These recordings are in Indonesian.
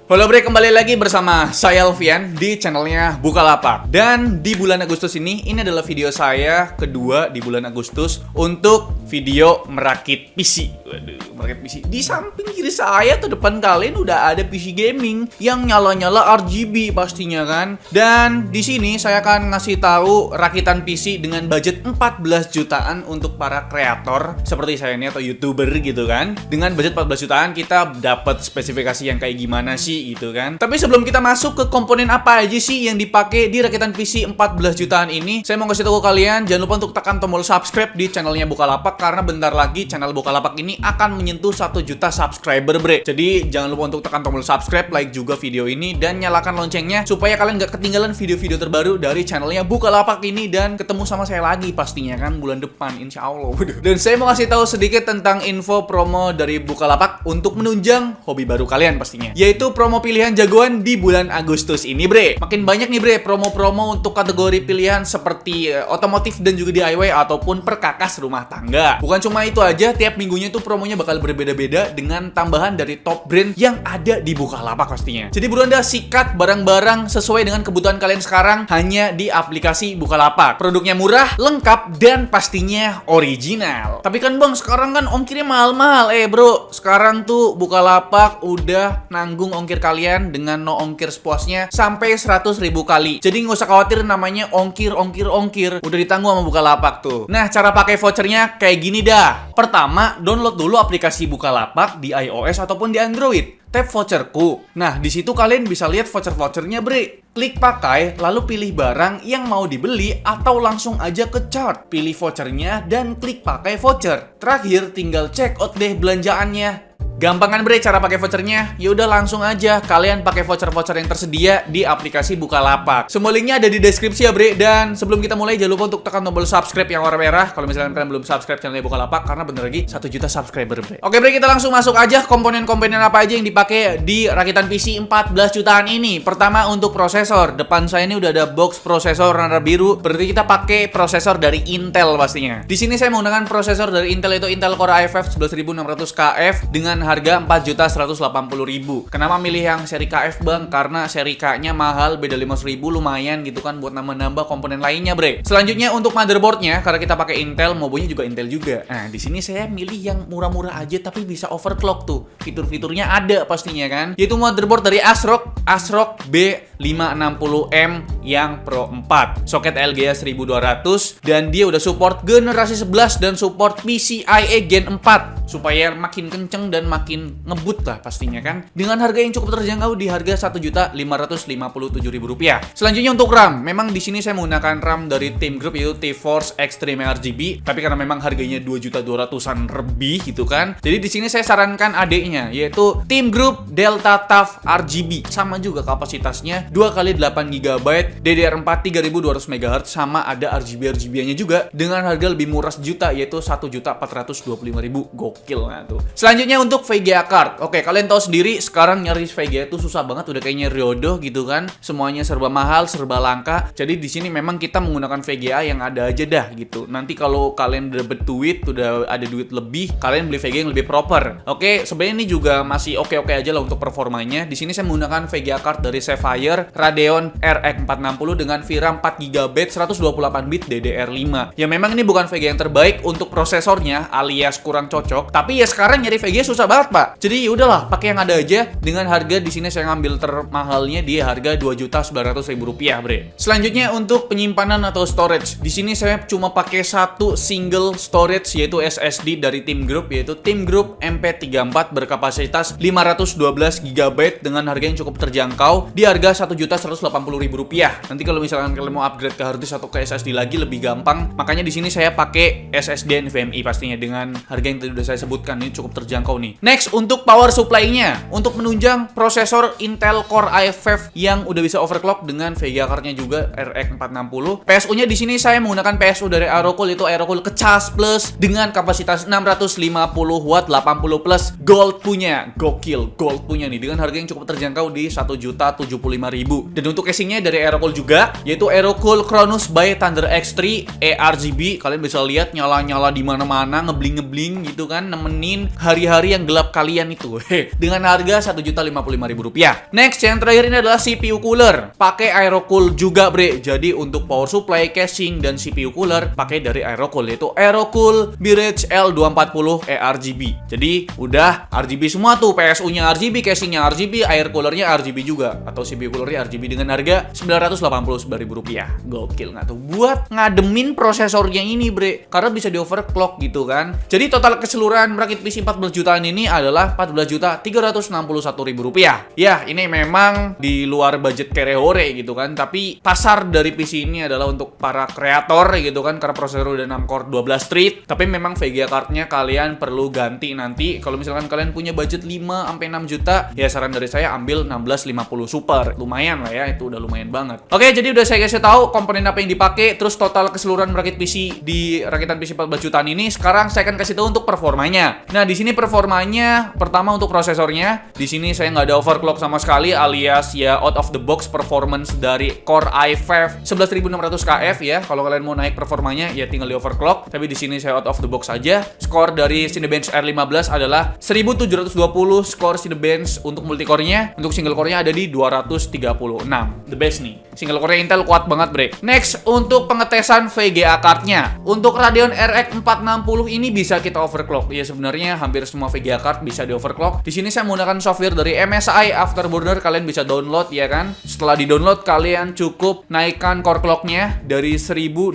Halo bre, kembali lagi bersama saya Alfian di channelnya Bukalapak. Dan di bulan Agustus ini adalah video saya kedua di bulan Agustus untuk video merakit PC. Waduh, merakit PC. Di samping kiri saya atau depan kalian udah ada PC gaming yang nyala-nyala RGB pastinya kan. Dan di sini saya akan ngasih tahu rakitan PC dengan budget 14 jutaan untuk para kreator seperti saya ini atau YouTuber gitu kan. Dengan budget 14 jutaan kita dapat spesifikasi yang kayak gimana sih gitu kan. Tapi sebelum kita masuk ke komponen apa aja sih yang dipakai di rakitan PC 14 jutaan ini, saya mau kasih tahu kalian jangan lupa untuk tekan tombol subscribe di channelnya Bukalapak karena bentar lagi channel Bukalapak ini akan menyentuh 1 juta subscriber bre. Jadi jangan lupa untuk tekan tombol subscribe, like juga video ini dan nyalakan loncengnya supaya kalian gak ketinggalan video-video terbaru dari channelnya Bukalapak ini dan ketemu sama saya lagi pastinya kan bulan depan insya Allah. Dan saya mau kasih tahu sedikit tentang info promo dari Bukalapak untuk menunjang hobi baru kalian pastinya, yaitu promo pilihan jagoan di bulan Agustus ini bre. Makin banyak nih bre promo-promo untuk kategori pilihan seperti otomotif dan juga DIY ataupun perkakas rumah tangga. Bukan cuma itu aja, tiap minggunya tuh promonya bakal berbeda-beda dengan tambahan dari top brand yang ada di Bukalapak pastinya. Jadi buruan dah sikat barang-barang sesuai dengan kebutuhan kalian sekarang hanya di aplikasi Bukalapak. Produknya murah, lengkap, dan pastinya original. Tapi kan bang, sekarang kan ongkirnya mahal-mahal. Bro, sekarang tuh Bukalapak udah nanggung ongkir kalian dengan no ongkir sepuasnya sampai 100.000 kali. Jadi nggak usah khawatir namanya ongkir. Udah ditanggung sama Bukalapak tuh. Nah, cara pakai vouchernya kayak gini dah. Pertama, download dulu aplikasi Bukalapak di iOS ataupun di Android. Tap voucherku. Nah, di situ kalian bisa lihat voucher-vouchernya bre. Klik pakai, lalu pilih barang yang mau dibeli atau langsung aja ke chart. Pilih vouchernya dan klik pakai voucher. Terakhir, tinggal check out deh belanjaannya. Gampang kan bre cara pakai vouchernya? Ya udah langsung aja kalian pakai voucher-voucher yang tersedia di aplikasi Bukalapak. Semua linknya ada di deskripsi ya bre. Dan sebelum kita mulai jangan lupa untuk tekan tombol subscribe yang warna merah kalau misalnya kalian belum subscribe channelnya Bukalapak karena bentar lagi 1 juta subscriber bre. Oke bre, kita langsung masuk aja komponen-komponen apa aja yang dipakai di rakitan PC 14 jutaan ini. Pertama untuk prosesor. Depan saya ini udah ada box prosesor warna biru. Berarti kita pakai prosesor dari Intel pastinya. Di sini saya menggunakan prosesor dari Intel itu Intel Core i5 11600KF dengan harga 4.180.000. Kenapa milih yang seri KF bang? Karena seri K-nya mahal, beda 5.000 lumayan gitu kan buat nambah-nambah komponen lainnya bre. Selanjutnya untuk motherboardnya, karena kita pakai Intel, mobonya juga Intel juga. Nah di sini saya milih yang murah-murah aja tapi bisa overclock tuh. Fitur-fiturnya ada pastinya kan. Yaitu motherboard dari ASRock B560M yang Pro 4. Soket LGA 1200 dan dia udah support generasi 11 dan support PCIe Gen 4 supaya makin kenceng dan makin ngebut lah pastinya kan. Dengan harga yang cukup terjangkau di harga Rp1.557.000. Selanjutnya untuk RAM. Memang di sini saya menggunakan RAM dari Team Group yaitu T-Force Extreme RGB. Tapi karena memang harganya 2.200-an lebih gitu kan. Jadi di sini saya sarankan adiknya yaitu Team Group Delta TUF RGB. Sama juga kapasitasnya 2x8GB DDR4 3200 MHz sama ada RGB-RGB-nya juga dengan harga lebih murah sejuta yaitu Rp1.425.000. Gokil nah tuh. Selanjutnya untuk VGA card. Oke, kalian tahu sendiri sekarang nyari VGA itu susah banget, udah kayaknya riodoh gitu kan. Semuanya serba mahal, serba langka. Jadi di sini memang kita menggunakan VGA yang ada aja dah gitu. Nanti kalau kalian udah berduit, udah ada duit lebih, kalian beli VGA yang lebih proper. Oke, sebenarnya ini juga masih oke-oke aja lah untuk performanya. Di sini saya menggunakan VGA card dari Sapphire Radeon RX 460 dengan VRAM 4GB 128-bit DDR5. Ya memang ini bukan VGA yang terbaik untuk prosesornya alias kurang cocok, tapi ya sekarang nyari VGA susah banget pak. Jadi udahlah pakai yang ada aja dengan harga di sini saya ngambil termahalnya di harga Rp2.900.000 bre. Selanjutnya untuk penyimpanan atau storage. Di sini saya cuma pakai satu single storage yaitu SSD dari Team Group yaitu Team Group MP34 berkapasitas 512GB dengan harga yang cukup terjangkau di harga Rp1.180.000. Nanti kalau misalkan kalian mau upgrade ke hard disk atau ke SSD lagi lebih gampang. Makanya di sini saya pakai SSD NVMe pastinya dengan harga yang tadi udah saya sebutkan ini cukup terjangkau nih. Next untuk power supply-nya untuk menunjang prosesor Intel Core i5 yang udah bisa overclock dengan VGA card-nya juga RX 460. PSU-nya di sini saya menggunakan PSU dari Aerocool itu Aerocool Kecas Plus dengan kapasitas 650W 80 plus gold punya. Gokil, gold punya nih dengan harga yang cukup terjangkau di Rp1.075.000. Dan untuk casingnya dari Aerocool Aerocool juga, yaitu Aerocool Cronus by Thunder X3 ARGB. Kalian bisa lihat nyala-nyala di mana-mana, ngebling-ngebling gitu kan, nemenin hari-hari yang gelap kalian itu. Dengan harga Rp1.055.000. Next, yang terakhir ini adalah CPU cooler. Pakai Aerocool juga, bre. Jadi untuk power supply, casing, dan CPU cooler pakai dari Aerocool, yaitu Aerocool Mirage L240 ARGB. Jadi udah RGB semua tuh, PSU-nya RGB, casingnya RGB, air coolernya RGB juga, atau CPU coolernya RGB dengan harga Rp989.000. Gokil nggak tuh? Buat ngademin prosesornya ini, bre, karena bisa di overclock gitu kan. Jadi total keseluruhan merakit PC 14 jutaan ini adalah Rp14.361.000. Ya, ini memang di luar budget Kerehore gitu kan, tapi pasar dari PC ini adalah untuk para kreator gitu kan, karena prosesor udah 6 core 12 thread. Tapi memang VGA cardnya kalian perlu ganti nanti. Kalau misalkan kalian punya budget 5-6 juta, ya saran dari saya ambil 1650 Super. Lumayan lah ya, itu udah lumayan banget. Oke, jadi udah saya kasih tahu komponen apa yang dipakai, terus total keseluruhan merakit PC di rakitan PC 14 jutaan ini. Sekarang saya akan kasih tahu untuk performanya. Nah, di sini performanya pertama untuk prosesornya. Di sini saya nggak ada overclock sama sekali, alias ya out of the box performance dari Core i5 11600KF ya. Kalau kalian mau naik performanya ya tinggal di overclock. Tapi di sini saya out of the box aja. Skor dari Cinebench R15 adalah 1720 skor Cinebench untuk multicore-nya. Untuk single core-nya ada di 236. The best nih. Single core Intel kuat banget, bre. Next, untuk pengetesan VGA card-nya. Untuk Radeon RX 460 ini bisa kita overclock. Ya sebenarnya hampir semua VGA card bisa di overclock. Di sini saya menggunakan software dari MSI Afterburner, kalian bisa download ya kan. Setelah di-download kalian cukup naikkan core clock-nya dari 1216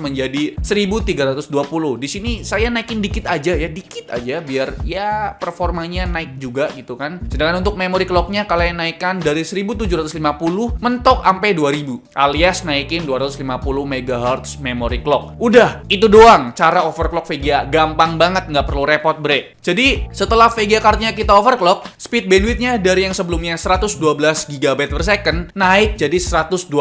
menjadi 1320. Di sini saya naikin dikit aja biar ya performanya naik juga gitu kan. Sedangkan untuk memory clock-nya kalian naikkan dari 1750 mentok sampai 2000, alias naikin 250 MHz memory clock. Udah, itu doang cara overclock VGA. Gampang banget, nggak perlu repot, bre. Jadi, setelah VGA card-nya kita overclock, speed bandwidth-nya dari yang sebelumnya 112 GB per second naik jadi 128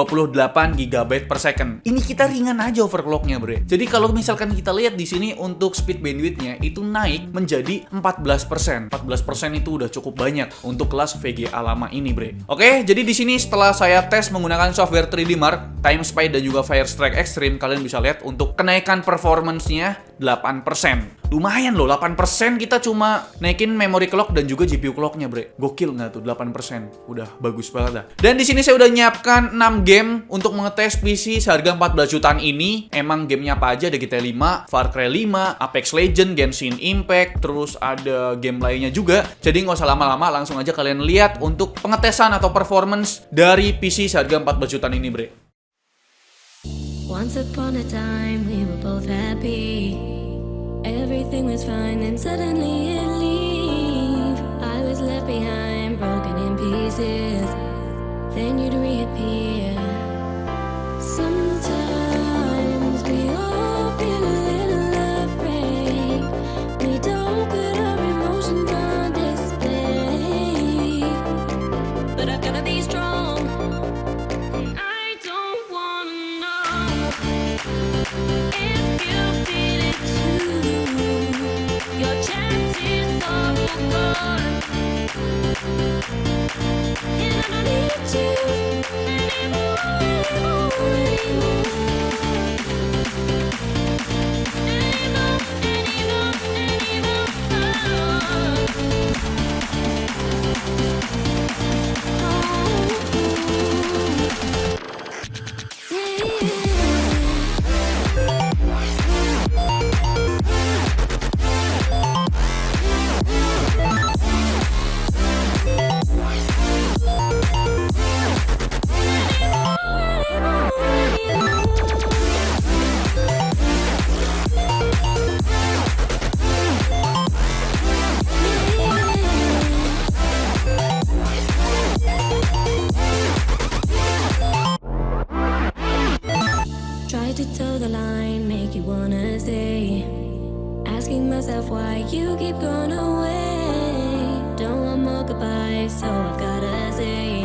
GB per second. Ini kita ringan aja overclock-nya, bre. Jadi kalau misalkan kita lihat di sini untuk speed bandwidth-nya itu naik menjadi 14%. 14% itu udah cukup banyak untuk kelas VGA lama ini, bre. Oke, jadi di sini setelah saya tes menggunakan software 3D Mark, Time Spy dan juga Firestrike Extreme, kalian bisa lihat untuk kenaikan performance-nya 8%. Lumayan loh, 8% kita cuma naikin memory clock dan juga GPU clock-nya, bre. Gokil nggak tuh 8%? Udah bagus banget dah. Dan di sini saya udah nyiapkan 6 game untuk mengetes PC seharga 14 jutaan ini. Emang gamenya apa aja? Ada GTA 5, Far Cry 5, Apex Legends, Genshin Impact, terus ada game lainnya juga. Jadi nggak usah lama-lama, langsung aja kalian lihat untuk pengetesan atau performance dari PC seharga 14 jutaan ini, bre. Once upon a time we were both happy. Everything was fine and suddenly it leave. I was left behind, broken in pieces. Then you'd reappear. Sometimes we all feel a little afraid. We don't put our emotions on display. But I've gotta be strong. I don't wanna know if you feel it too. Your chances are gone. And I don't need you Try to toe the line, make you wanna stay. Asking myself why you keep going away. Don't want more goodbyes, so I've gotta say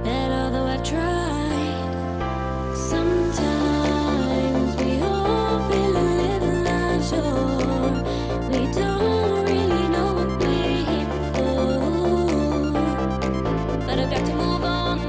that although I've tried, sometimes we all feel a little unsure. We don't really know what we're here for, but I've got to move on.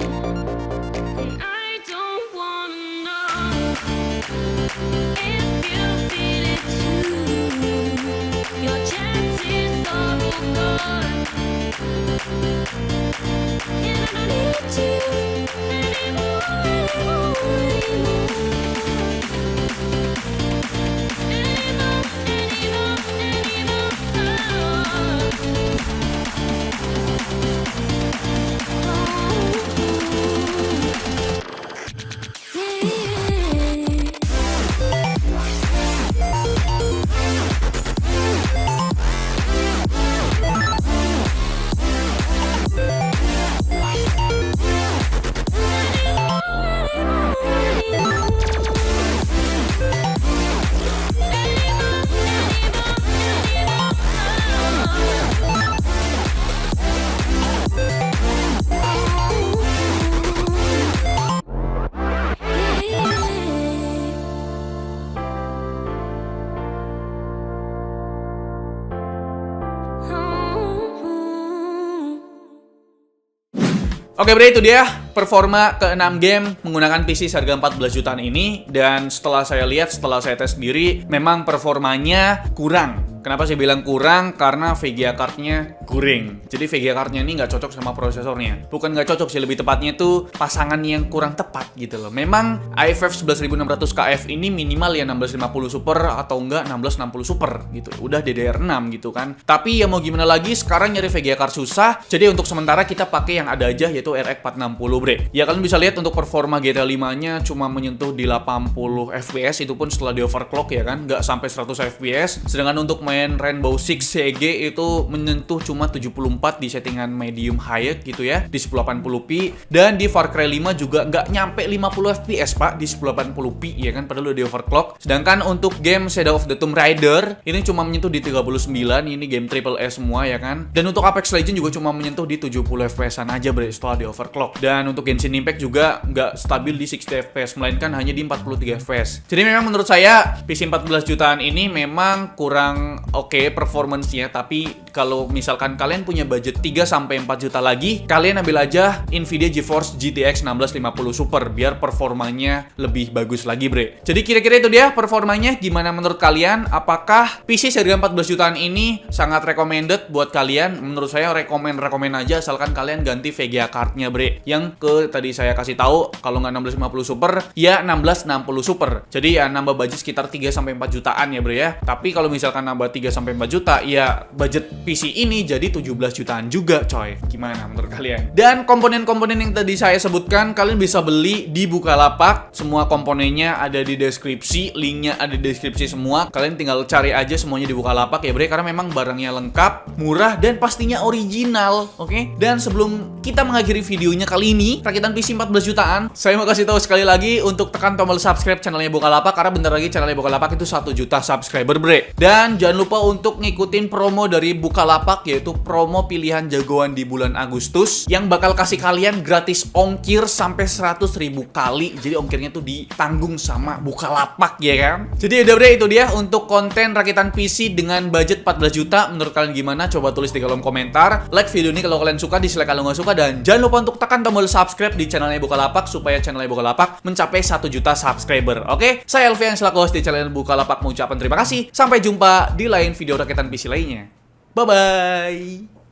Oke bre, itu dia performa ke-6 game menggunakan PC seharga 14 jutaan ini. Dan setelah saya lihat, setelah saya tes sendiri, memang performanya kurang. Kenapa saya bilang kurang? Karena VGA card-nya guring. Jadi VGA card-nya ini nggak cocok sama prosesornya. Bukan nggak cocok sih, lebih tepatnya itu pasangan yang kurang tepat gitu loh. Memang iFF 11600KF ini minimal ya 1650 Super atau enggak 1660 Super gitu. Udah DDR6 gitu kan. Tapi ya mau gimana lagi, sekarang nyari VGA card susah. Jadi untuk sementara kita pakai yang ada aja, yaitu RX 460 bre. Ya kalian bisa lihat untuk performa GTA 5-nya cuma menyentuh di 80 FPS, itu pun setelah di overclock ya kan, nggak sampai 100 FPS. Sedangkan untuk main Rainbow Six CG itu menyentuh cuma 74 di settingan medium high gitu ya, di 1080p. Dan di Far Cry 5 juga nggak nyampe 50 FPS pak, di 1080p ya kan, padahal udah di overclock. Sedangkan untuk game Shadow of the Tomb Raider ini cuma menyentuh di 39, ini game AAA semua ya kan. Dan untuk Apex Legends juga cuma menyentuh di 70 FPS-an aja bre, setelah di overclock. Dan untuk Genshin Impact juga nggak stabil di 60 FPS, melainkan hanya di 43 FPS. Jadi memang menurut saya PC 14 jutaan ini memang kurang oke performance-nya, tapi kalau misalkan kalian punya budget 3-4 juta lagi, kalian ambil aja Nvidia GeForce GTX 1650 Super biar performanya lebih bagus lagi bre. Jadi kira-kira itu dia performanya. Gimana menurut kalian? Apakah PC seharga 14 jutaan ini sangat recommended buat kalian? Menurut saya rekomen aja, asalkan kalian ganti VGA card-nya bre. Yang tadi saya kasih tahu, kalau nggak 1650 Super ya 1660 Super. Jadi ya nambah budget sekitar 3-4 jutaan ya bre ya. Tapi kalau misalkan nambah 3-4 juta, ya budget PC ini jadi 17 jutaan juga coy. Gimana menurut kalian? Dan komponen-komponen yang tadi saya sebutkan kalian bisa beli di Bukalapak. Semua komponennya ada di deskripsi, linknya ada di deskripsi semua. Kalian tinggal cari aja semuanya di Bukalapak ya bre, karena memang barangnya lengkap, murah, dan pastinya original. Oke? Dan sebelum kita mengakhiri videonya kali ini, rakitan PC 14 jutaan, saya mau kasih tahu sekali lagi untuk tekan tombol subscribe channelnya Bukalapak, karena bentar lagi channelnya Bukalapak itu 1 juta subscriber bre. Dan jangan lupa untuk ngikutin promo dari Bukalapak, yaitu promo pilihan jagoan di bulan Agustus yang bakal kasih kalian gratis ongkir sampai 100.000 kali. Jadi ongkirnya tuh ditanggung sama Bukalapak ya kan. Jadi udah bre, itu dia untuk konten rakitan PC dengan budget 14 juta. Menurut kalian gimana? Coba tulis di kolom komentar. Like video ini kalau kalian suka, dislike kalau nggak suka, dan jangan lupa untuk tekan tombol subscribe di channelnya Bukalapak supaya channelnya Bukalapak mencapai 1 juta subscriber. Oke? Saya Elvian selaku host di channel Bukalapak mengucapkan terima kasih. Sampai jumpa di lain video rakitan PC lainnya. Bye-bye.